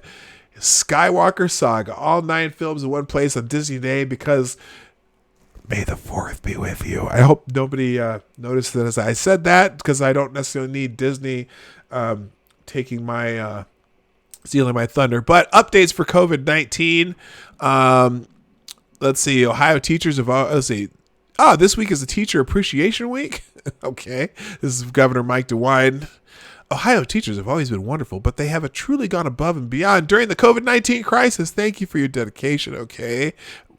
Skywalker Saga, all 9 films in one place on Disney Day because May the 4th be with you. I hope nobody noticed that as I said that because I don't necessarily need Disney taking my stealing my thunder. But updates for COVID-19. Let's see. Ohio teachers have this week is the Teacher Appreciation Week. Okay, this is Governor Mike DeWine. Ohio teachers have always been wonderful, but they have truly gone above and beyond during the COVID-19 crisis. Thank you for your dedication. Okay.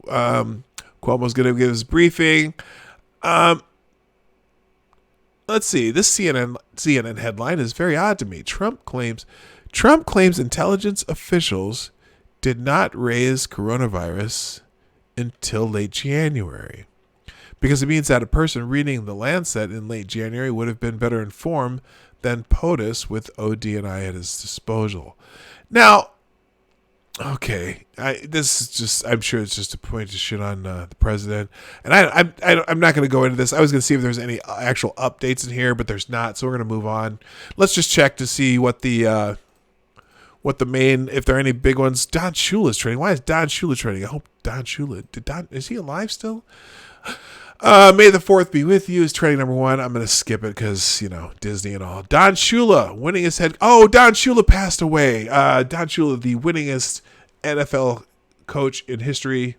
Cuomo's going to give his briefing. Let's see. This CNN headline is very odd to me. Trump claims intelligence officials did not raise coronavirus until late January. Because it means that a person reading the Lancet in late January would have been better informed than POTUS with ODNI at his disposal. Now, okay, I'm sure it's just a point to shit on the president, and I'm not going to go into this. I was going to see if there's any actual updates in here, but there's not, so we're going to move on. Let's just check to see what the main, if there are any big ones. Don Shula is trending. Why is Don Shula trending? I hope Don Shula, is he alive still? May the 4th be with you is trending number 1. I'm going to skip it because, Disney and all. Don Shula, winningest head. Oh, Don Shula passed away. Don Shula, the winningest NFL coach in history,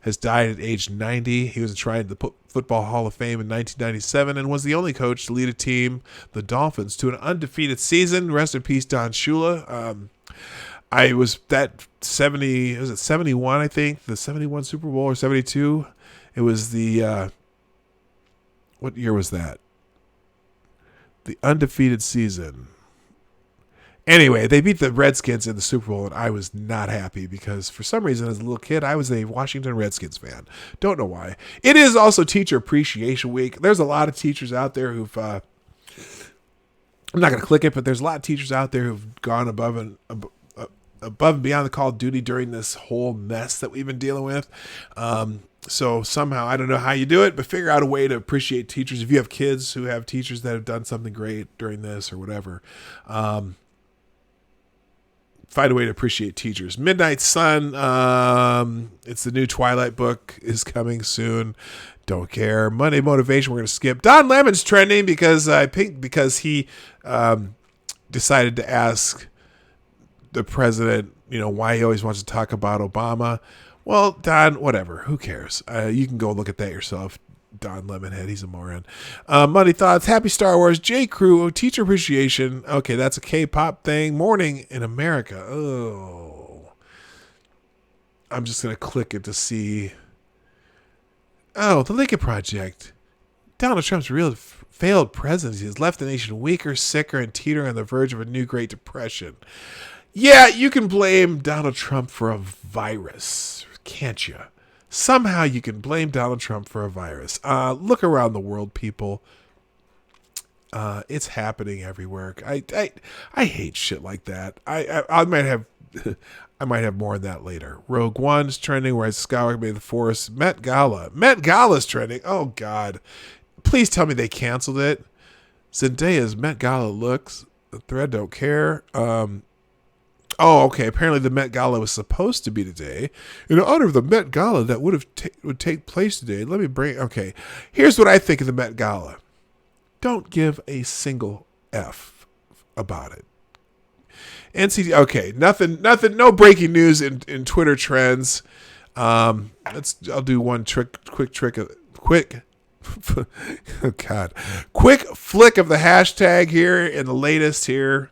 has died at age 90. He was enshrined in the Football Hall of Fame in 1997 and was the only coach to lead a team, the Dolphins, to an undefeated season. Rest in peace, Don Shula. I was that 71, I think, the 71 Super Bowl or 72. It was the, what year was that? The undefeated season. Anyway, they beat the Redskins in the Super Bowl, and I was not happy because for some reason, as a little kid, I was a Washington Redskins fan. Don't know why. It is also Teacher Appreciation Week. There's a lot of teachers out there who've, I'm not going to click it, but there's a lot of teachers out there who've gone above and beyond the call of duty during this whole mess that we've been dealing with. So somehow, I don't know how you do it, but figure out a way to appreciate teachers. If you have kids who have teachers that have done something great during this or whatever, find a way to appreciate teachers. Midnight Sun, it's the new Twilight book is coming soon. Don't care. Monday Motivation, we're going to skip. Don Lemon's trending because he decided to ask the president, why he always wants to talk about Obama. Well, Don, whatever. Who cares? You can go look at that yourself. Don Lemonhead, he's a moron. Money Thoughts, Happy Star Wars, J. Crew, Teacher Appreciation. Okay, that's a K-pop thing. Morning in America. Oh. I'm just going to click it to see. Oh, the Lincoln Project. Donald Trump's real failed presidency has left the nation weaker, sicker, and teetering on the verge of a new Great Depression. Yeah, you can blame Donald Trump for a virus, can't you? Somehow you can blame Donald Trump for a virus. Look around the world, people. It's happening everywhere. I hate shit like that. I might have more on that later. Rogue One's trending. Rise of Skywalker, May the Force. Met Gala's trending. Oh God, please tell me they canceled it. Zendaya's Met Gala looks. The thread don't care. Oh, okay. Apparently, the Met Gala was supposed to be today. In honor of the Met Gala that would take place today, let me bring. Okay, here's what I think of the Met Gala. Don't give a single F about it. NCT. Okay, nothing. No breaking news in Twitter trends. I'll do one quick flick of the hashtag here in the latest here.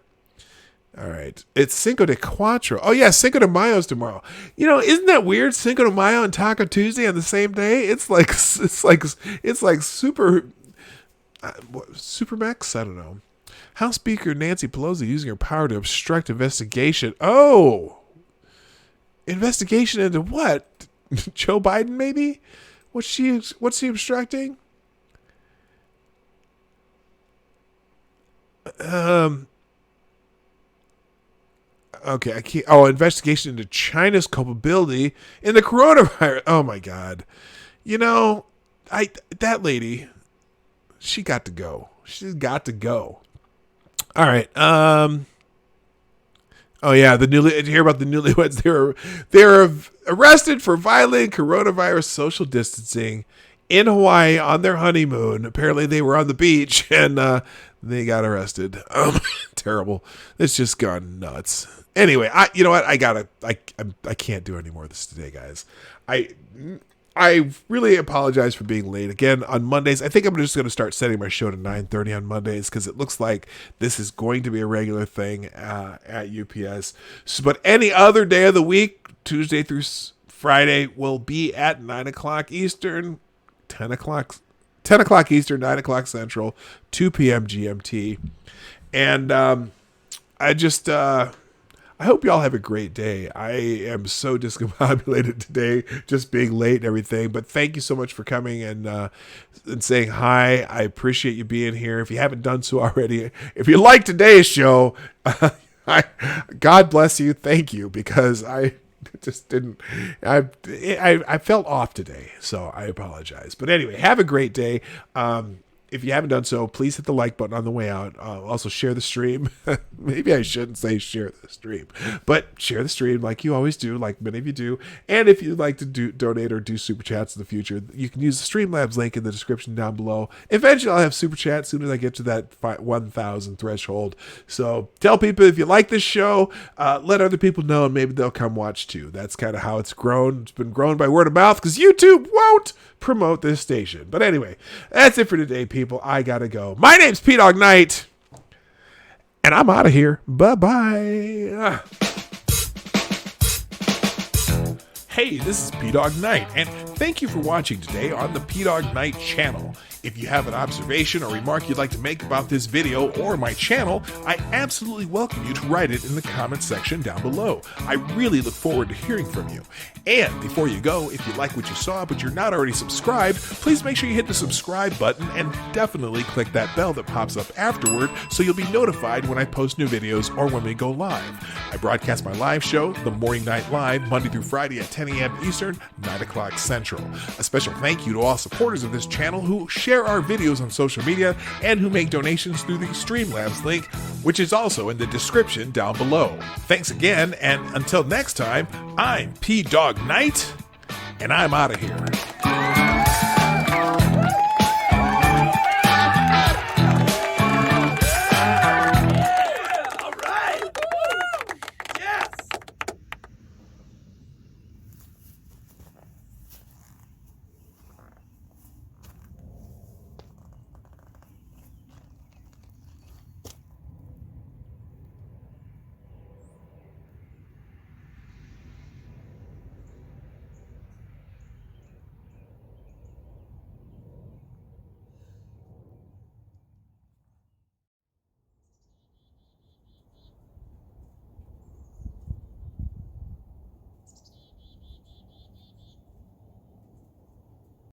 All right. It's Cinco de Cuatro. Oh, yeah. Cinco de Mayo's tomorrow. Isn't that weird? Cinco de Mayo and Taco Tuesday on the same day? It's like super max. I don't know. House Speaker Nancy Pelosi using her power to obstruct investigation. Oh, investigation into what? Joe Biden, maybe? What's she obstructing? Okay, I can't. Oh, investigation into China's culpability in the coronavirus. Oh my God, that lady, she got to go. She's got to go. All right. Oh yeah, did you hear about the newlyweds? They were arrested for violating coronavirus social distancing in Hawaii on their honeymoon. Apparently, they were on the beach and they got arrested. Terrible. It's just gone nuts. Anyway, you know what? I can't do any more of this today, guys. I really apologize for being late again on Mondays. I think I'm just going to start setting my show to 9:30 on Mondays because it looks like this is going to be a regular thing at UPS. But any other day of the week, Tuesday through Friday, will be at 9 o'clock Eastern, 10 o'clock Eastern, 9 o'clock Central, 2 p.m. GMT. And I hope y'all have a great day. I am so discombobulated today, just being late and everything. But thank you so much for coming and saying hi. I appreciate you being here. If you haven't done so already, if you like today's show, God bless you. Thank you, because I just didn't. I felt off today, so I apologize. But anyway, have a great day. If you haven't done so, please hit the like button on the way out. Also, share the stream. Maybe I shouldn't say share the stream, but share the stream like you always do, like many of you do. And if you'd like to donate or do super chats in the future, you can use the Streamlabs link in the description down below. Eventually, I'll have super chats as soon as I get to that 1,000 threshold. So tell people if you like this show, let other people know, and maybe they'll come watch too. That's kind of how it's grown. It's been grown by word of mouth because YouTube won't promote this station. But anyway, that's it for today, people. I gotta go. My name's PDawg Knight, and I'm out of here. Bye-bye. Hey, this is PDawg Knight, and thank you for watching today on the PDawg Knight channel. If you have an observation or remark you'd like to make about this video or my channel, I absolutely welcome you to write it in the comments section down below. I really look forward to hearing from you. And before you go, if you like what you saw but you're not already subscribed, please make sure you hit the subscribe button and definitely click that bell that pops up afterward so you'll be notified when I post new videos or when we go live. I broadcast my live show, The Morning Night Live, Monday through Friday at 10 a.m. Eastern, 9 o'clock Central. A special thank you to all supporters of this channel who share our videos on social media and who make donations through the Streamlabs link, which is also in the description down below. Thanks again, and until next time, I'm PDawg Knight, and I'm out of here.